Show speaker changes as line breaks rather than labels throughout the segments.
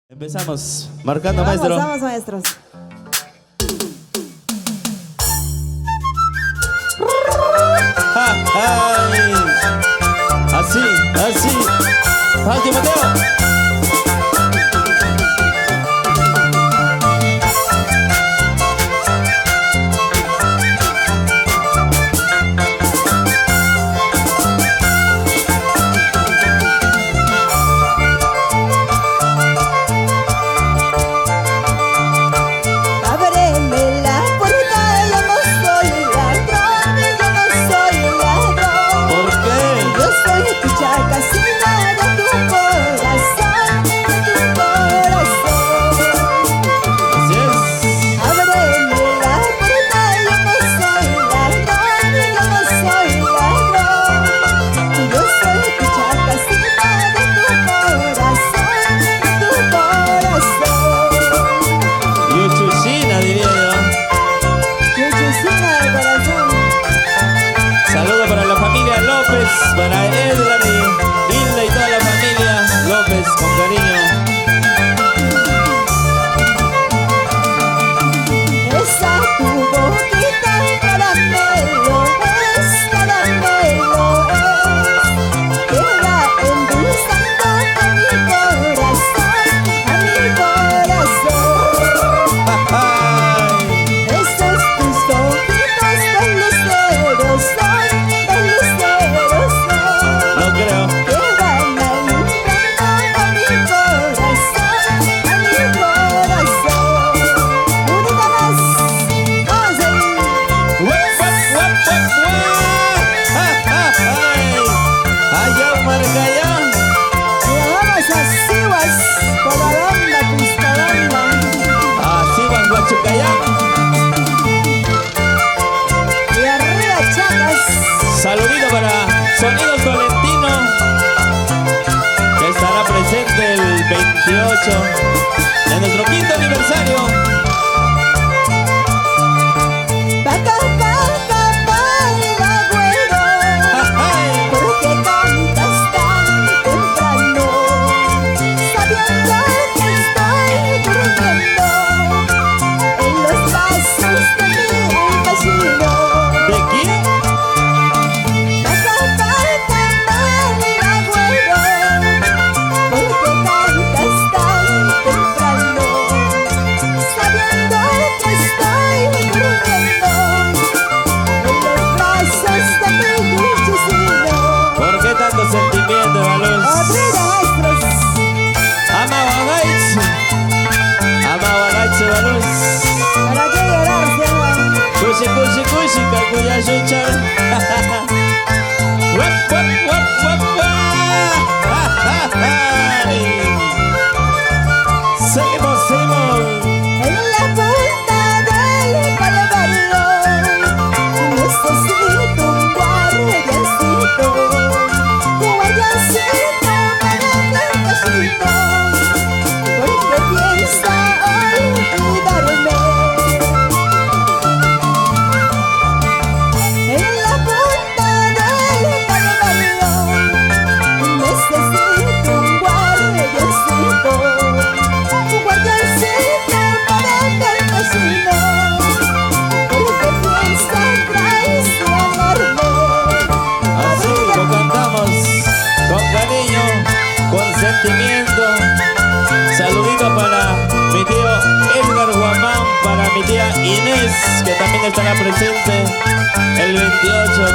Empezamos, marcando maestro.
Vamos, maestros.
Ay. Así, así. Pancho Mateo.
Ábreme la puerta, yo no soy ladrón, yo no soy ladrón.
¿Por qué?
Yo soy tu chacacina de tu corazón, de tu corazón.
Así es.
Ábreme la puerta, yo no soy ladrón, yo no soy ladrón. Yo soy tu chacacina de tu corazón, de tu corazón.
Yuchuchina, diría yo.
Yuchuchina del corazón.
Saludos para la familia López, para Edgar y Hilda y toda la familia López, con cariño.
Esa tu boquita caramelo es, caramelo es, que va endulzando a mi corazón, a mi corazón.
Ay.
Esos tus ojitos de lucero son,
No creo.
que van alumbrando a mi corazón, a mi corazón. Unita más, vamos a ir.
¡Guap, guap, guap, guap, guap! ¡Ay! ¡Allá, Marcaya!
Y vamos a Sihuas, Covadonga, Piscadonga.
Así van Guachucayán.
Y arriba Chacas.
Saludito para Sonidos Tolentino, que estará presente el 28 de nuestro quinto aniversario.
Paca, paca, baila, güero.
¡Ay!
¿Por qué cantas tan temprano? Sabiendo que estoy durmiendo en los brazos de mi vecino.
¿De quién?
Paca, paca, baila, güero. ¿Por qué cantas tan temprano? Sabiendo que estoy durmiendo en los brazos de mi vecino.
¿Por qué tanto sentimiento, Baluz?
Obrera, maestros.
Ama Wagaitz. Ama Wagaitz, Baluz.
¿Para qué llorar, señor?
Cushi, cushi, cushi, cacuya, chuchar. ¡Guap, guap, guap, guap, guap! ¡Ay! Seguimos, seguimos.
En la punta del calvario necesito un guardiancito, para el casito, porque piensa olvidarme. En la punta del calvario necesito un guardiancito para el casino, porque piensa traicionarme.
Así lo cantamos con cariño, con sentimiento. Saludito para mi tío Edgar Guamán, para mi tía Inés, que también estará presente el 28.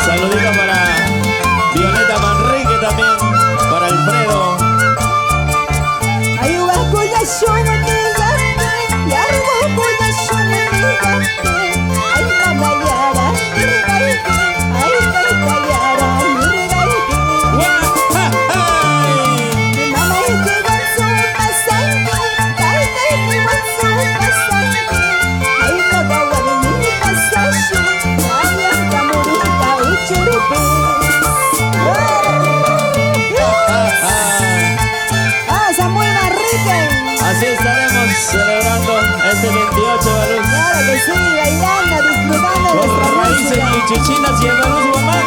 Saludito para Violeta Manrique también, para Alfredo.
Ayuba kuya shunamigate, yargo kuya shunamigate. Ay mamayara, nirgaiki, ay kaitayara, nirgaiki.
¡Guau!
Mamaiki wansu pasanki, kaitayki wansu pasanki. Ay magawarmi pasashi, ayam kamurita uchurupi. ¡Ah, Samuel Manrique!
Así estaremos celebrando este 28, Baluz.
Claro que sí, bailando, disfrutando de
Con
nuestra
raíces
música.
yuchuchinas y el Baluz Guamán.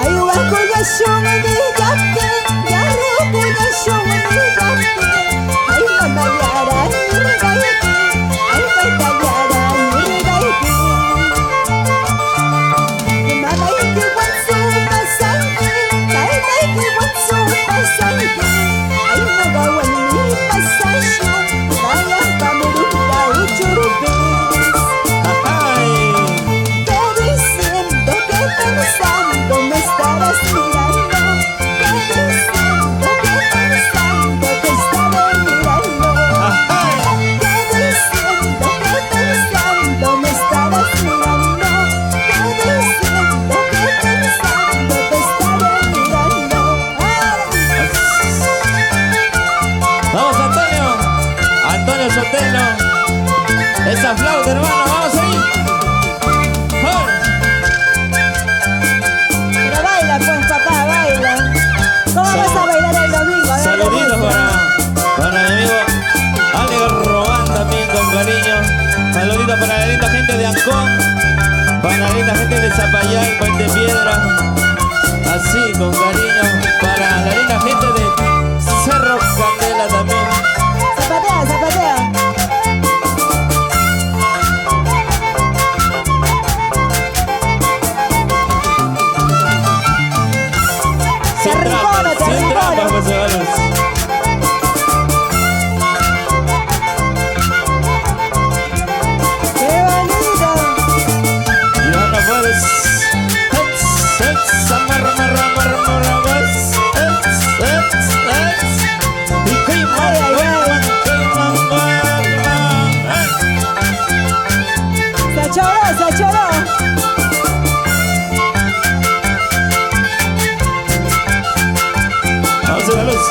Ayuba kuya shunamigate, yargo kuya
Sotelo. Esa flauta, hermano, vamos ahí.
Pero baila pues, papá, baila. ¿Cómo vas a bailar el domingo?
Saluditos para mi amigo Ale Román también con cariño. Saluditos para la linda gente de Ancón, para la linda gente de Zapayal, Puente Piedra. Así, con cariño, para la linda gente de Cerro Candela también.
Zapatea, zapatea.
Sin trampas, José Carlos.
¡Qué bonito!
Y ahora puedes. Amarra, amarra, amarra, amarra, vas. Y queima,
Se achoró, se achoró.
vamos a la luz.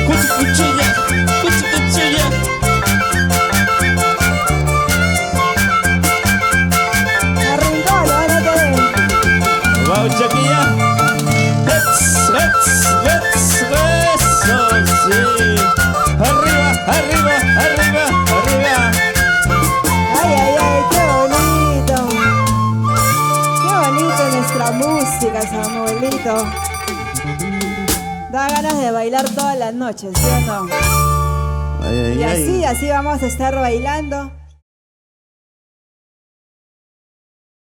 Cuchilla, cuchilla.
Arrincó, lo van a querer.
Vamos, Chaquilla. Eso, sí. Arriba, arriba, arriba, arriba.
Ay, ay, ay, qué bonito. Qué bonito nuestra música, Samuelito. Da ganas de bailar todas las noches, ¿sí o no?
Ay, ay,
Y
ay.
así vamos a estar bailando.